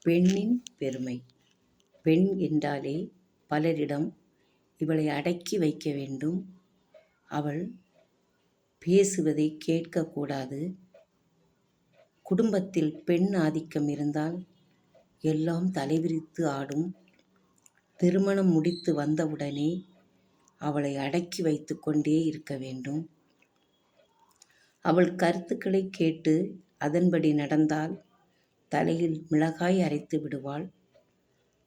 பெண்ணின் பெருமை. பெண் என்றாலே பலரிடம் இவளை அடக்கி வைக்க வேண்டும், அவள் பேசுவதை கேட்கக்கூடாது, குடும்பத்தில் பெண் ஆதிக்கம் இருந்தால் எல்லாம் தலைவிரித்து ஆடும், திருமணம் முடித்து வந்தவுடனே அவளை அடக்கி வைத்து கொண்டே இருக்க வேண்டும், அவள் கருத்துக்களை கேட்டு அதன்படி நடந்தால் தலையில் மிளகாய் அரைத்து விடுவாள்,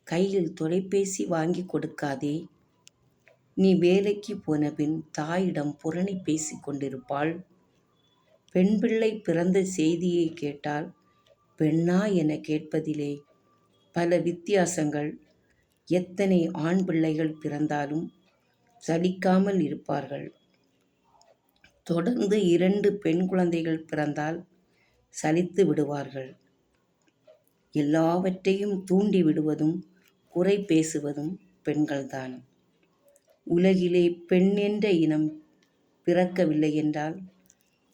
கையில் தொலைபேசி வாங்கி கொடுக்காதே, நீ வேலைக்கு போனபின் தாயிடம் புரணி பேசி கொண்டிருப்பாள், பெண் பிள்ளை பிறந்த செய்தியை கேட்டால் பெண்ணா என கேட்பதிலே பல வித்தியாசங்கள், எத்தனை ஆண் பிள்ளைகள் பிறந்தாலும் சலிக்காமல் இருப்பார்கள், தொடர்ந்து 2 பெண் குழந்தைகள் பிறந்தால் சலித்து விடுவார்கள். எல்லாவற்றையும் தூண்டி விடுவதும் குறை பேசுவதும் பெண்கள்தான். உலகிலே பெண் என்ற இனம் பிறக்கவில்லை என்றால்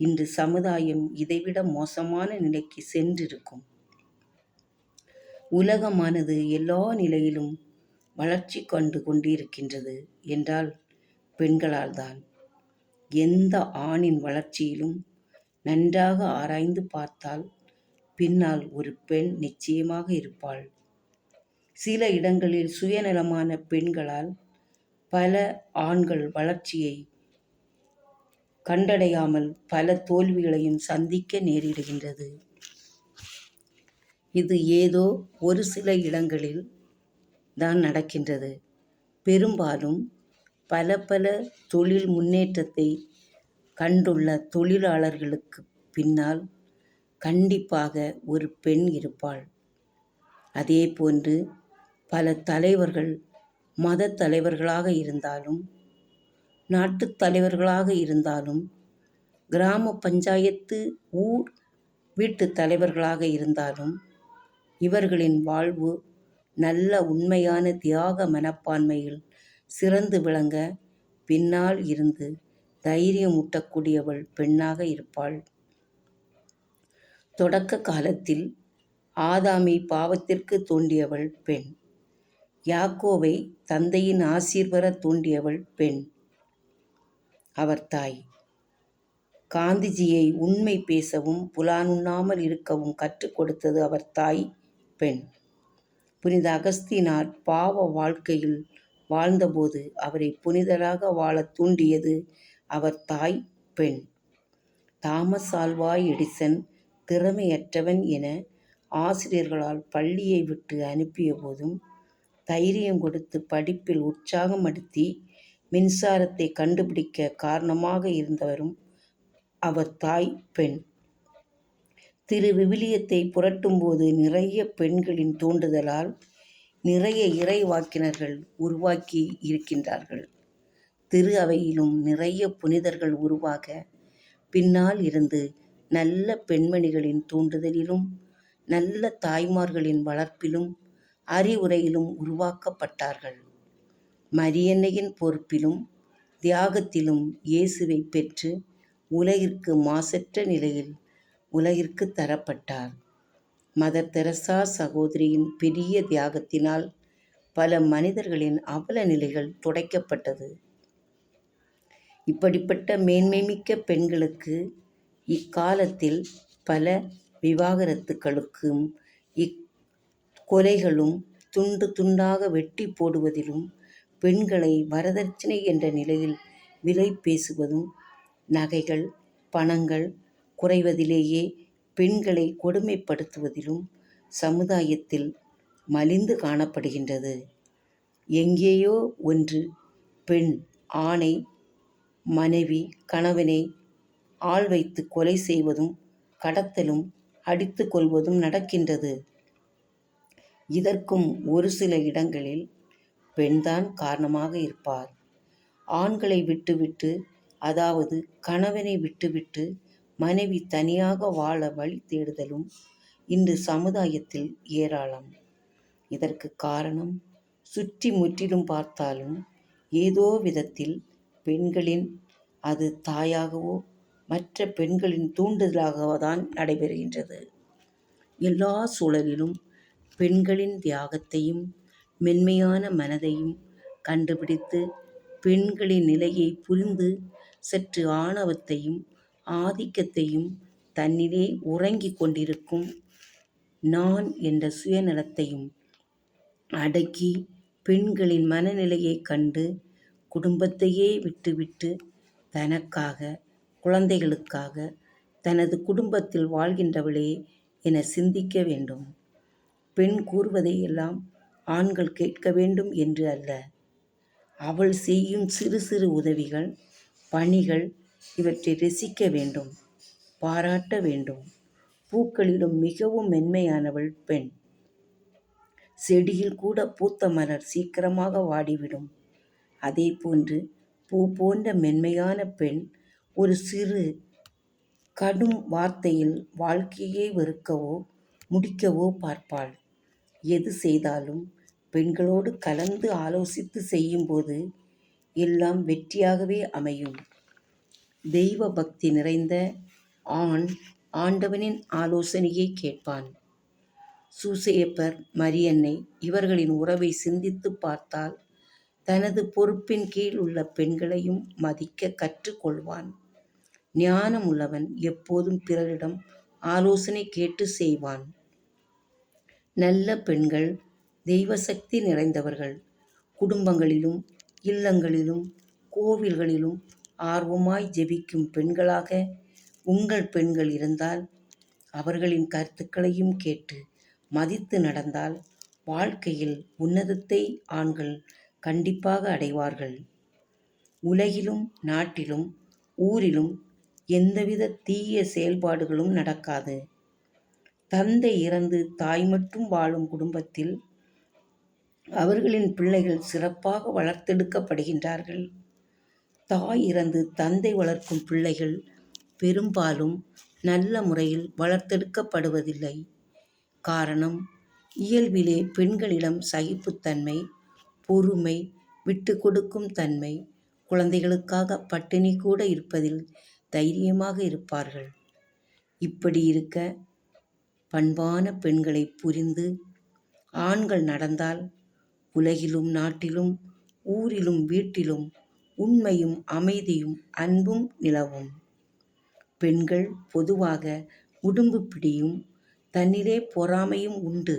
இன்று சமுதாயம் இதைவிட மோசமான நிலைக்கு சென்றிருக்கும். உலகமானது எல்லா நிலையிலும் வளர்ச்சி கண்டு கொண்டிருக்கின்றது என்றால் பெண்களால் தான். எந்த ஆணின் வளர்ச்சியிலும் நன்றாக ஆராய்ந்து பார்த்தால் பின்னால் ஒரு பெண் நிச்சயமாக இருப்பாள். சில இடங்களில் சுயநலமான பெண்களால் பல ஆண்கள் வளர்ச்சியை கண்டடையாமல் பல தோல்விகளையும் சந்திக்க நேரிடுகின்றது. இது ஏதோ ஒரு சில இடங்களில் தான் நடக்கின்றது. பெரும்பாலும் பல தொழில் முன்னேற்றத்தை கண்டுள்ள தொழிலாளர்களுக்கு பின்னால் கண்டிப்பாக ஒரு பெண் இருப்பாள். அதே போன்று பல தலைவர்கள் மத தலைவர்களாக இருந்தாலும், நாட்டுத் தலைவர்களாக இருந்தாலும், கிராம பஞ்சாயத்து ஊர் வீட்டு தலைவர்களாக இருந்தாலும் இவர்களின் வாழ்வு நல்ல உண்மையான தியாக மனப்பான்மையில் சிறந்து விளங்க பின்னால் இருந்து தைரியமூட்டக்கூடியவள் பெண்ணாக இருப்பாள். தொடக்க காலத்தில் ஆதாமை பாவத்திற்கு தூண்டியவள் பெண். யாக்கோபை தந்தையின் ஆசீர் பெற தூண்டியவள் பெண், அவர் தாய். காந்திஜியை உண்மை பேசவும் புலானுண்ணாமல் இருக்கவும் கற்றுக் கொடுத்தது அவர் தாய், பெண். புனித அகஸ்தீனார் பாவ வாழ்க்கையில் வாழ்ந்தபோது அவரை புனிதராக வாழத் தூண்டியது அவர் தாய், பெண். தாமஸ் ஆல்வா எடிசன் திறமையற்றவன் என ஆசிரியர்களால் பள்ளியை விட்டு அனுப்பிய போதும் தைரியம் கொடுத்து படிப்பில் உற்சாகப்படுத்தி மின்சாரத்தை கண்டுபிடிக்க காரணமாக இருந்தவரும் அவர் தாய், பெண். திருவிவிலியத்தை புரட்டும்போது நிறைய பெண்களின் தூண்டுதலால் நிறைய இறைவாக்கினர்கள் உருவாக்கி இருக்கின்றார்கள். திரு அவையிலும் நிறைய புனிதர்கள் உருவாக பின்னால் இருந்து நல்ல பெண்மணிகளின் தூண்டுதலிலும் நல்ல தாய்மார்களின் வளர்ப்பிலும் அறிவுரையிலும் உருவாக்கப்பட்டார்கள். மரியன்னையின் பொறுப்பிலும் தியாகத்திலும் இயேசுவை பெற்று உலகிற்கு மாசற்ற நிலையில் உலகிற்கு தரப்பட்டார். மதர் தெரசா சகோதரியின் பெரிய தியாகத்தினால் பல மனிதர்களின் அவல நிலைகள் துடைக்கப்பட்டது. இப்படிப்பட்ட மேன்மைமிக்க பெண்களுக்கு இக்காலத்தில் பல விவாகரத்துக்களுக்கும் கொலைகளும் துண்டு துண்டாக வெட்டி போடுவதிலும் பெண்களை வரதட்சணை என்ற நிலையில் விலை பேசுவதும் நகைகள் பணங்கள் குறைவதிலேயே பெண்களை கொடுமைப்படுத்துவதிலும் சமுதாயத்தில் மலிந்து காணப்படுகின்றது. எங்கேயோ ஒன்று பெண் ஆணை மனைவி கணவனை ஆள் வைத்து கொலை செய்வதும் கடத்தலும் அடித்து கொள்வதும் நடக்கின்றது. இதற்கும் ஒரு சில இடங்களில் பெண்தான் காரணமாக இருப்பார். ஆண்களை விட்டுவிட்டு, அதாவது கணவனை விட்டுவிட்டு மனைவி தனியாக வாழ வழி தேடுதலும் இன்று சமுதாயத்தில் ஏராளம். இதற்கு காரணம் சுற்றி முற்றிலும் பார்த்தாலும் ஏதோ விதத்தில் பெண்களின், அது தாயாகவோ மற்ற பெண்களின் தூண்டுதலாகவோ தான் நடைபெறுகின்றது. எல்லா சூழலிலும் பெண்களின் தியாகத்தையும் மென்மையான மனதையும் கண்டுபிடித்து பெண்களின் நிலையை புரிந்து சற்று ஆணவத்தையும் ஆதிக்கத்தையும் தன்னிலே உறங்கிக் கொண்டிருக்கும் நான் என்ற சுயநலத்தையும் அடக்கி பெண்களின் மனநிலையைக் கண்டு குடும்பத்தையே விட்டுவிட்டு தனக்காக குழந்தைகளுக்காக தனது குடும்பத்தில் வாழ்கின்றவளே என சிந்திக்க வேண்டும். பெண் கூறுவதையெல்லாம் ஆண்கள் கேட்க வேண்டும் என்று அல்ல. அவள் செய்யும் சிறு சிறு உதவிகள் பணிகள் இவற்றை ரசிக்க வேண்டும், பாராட்ட வேண்டும். பூக்களிலும் மிகவும் மென்மையானவள் பெண். செடியில் கூட பூத்த மலர் சீக்கிரமாக வாடிவிடும். அதேபோன்று பூ போன்ற மென்மையான பெண் ஒரு சிறு கடும் வார்த்தையில் வாழ்க்கையை வெறுக்கவோ முடிக்கவோ பார்ப்பாள். எது செய்தாலும் பெண்களோடு கலந்து ஆலோசித்து செய்யும்போது எல்லாம் வெற்றியாகவே அமையும். தெய்வ பக்தி நிறைந்த ஆண் ஆண்டவனின் ஆலோசனையை கேட்பான். சூசையப்பர், மரியன்னை இவர்களின் உறவை சிந்தித்துப் பார்த்தால் தனது பொறுப்பின் கீழ் உள்ள பெண்களையும் மதிக்க கற்றுக் கொள்வான். ஞானம் உள்ளவன் எப்போதும் பிறரிடம் ஆலோசனை கேட்டு செய்வான். நல்ல பெண்கள் தெய்வ சக்தி நிறைந்தவர்கள். குடும்பங்களிலும் இல்லங்களிலும் கோவில்களிலும் ஆர்வமாய் ஜெபிக்கும் பெண்களாக உங்கள் பெண்கள் இருந்தால் அவர்களின் கருத்துக்களையும் கேட்டு மதித்து நடந்தால் வாழ்க்கையில் உன்னதத்தை ஆண்கள் கண்டிப்பாக அடைவார்கள். உலகிலும் நாட்டிலும் ஊரிலும் எந்தவித தீய செயல்பாடுகளும் நடக்காது. தந்தை இறந்து தாய் மட்டும் வாழும் குடும்பத்தில் அவர்களின் பிள்ளைகள் சிறப்பாக வளர்த்தெடுக்கப்படுகின்றார்கள். தாய் இறந்து தந்தை வளர்க்கும் பிள்ளைகள் பெரும்பாலும் நல்ல முறையில் வளர்த்தெடுக்கப்படுவதில்லை. காரணம், இயல்பிலே பெண்களிடம் சகிப்புத்தன்மை, பொறுமை, விட்டு கொடுக்கும் தன்மை, குழந்தைகளுக்காக பட்டினி கூட இருப்பதில் தைரியமாக இருப்பார்கள். இப்படி இருக்க பண்பான பெண்களை புரிந்து ஆண்கள் நடந்தால் உலகிலும் நாட்டிலும் ஊரிலும் வீட்டிலும் உண்மையும் அமைதியும் அன்பும் நிலவும். பெண்கள் பொதுவாக உடும்பு பிடியும் தன்னிலே பொறாமையும் உண்டு.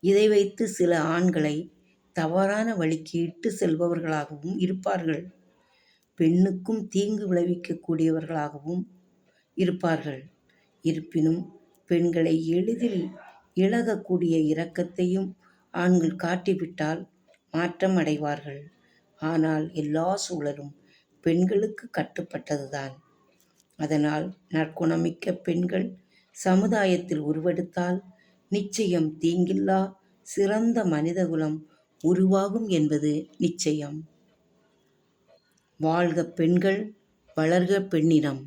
இதை வைத்து சில ஆண்களை தவறான வழிக்கு இட்டு செல்பவர்களாகவும் இருப்பார்கள். பெண்ணுக்கும் தீங்கு விளைவிக்கக்கூடியவர்களாகவும் இருப்பார்கள். இருப்பினும் பெண்களை எளிதில் இழகக்கூடிய இரக்கத்தையும் ஆண்கள் காட்டிவிட்டால் மாற்றம் அடைவார்கள். ஆனால் எல்லா சூழலும் பெண்களுக்கு கட்டுப்பட்டதுதான். அதனால் நற்குணமிக்க பெண்கள் சமுதாயத்தில் உருவெடுத்தால் நிச்சயம் தீங்கில்லா சிறந்த மனிதகுலம் உருவாகும் என்பது நிச்சயம். வாழ்க பெண்கள், வளர்க பெண்ணினம்.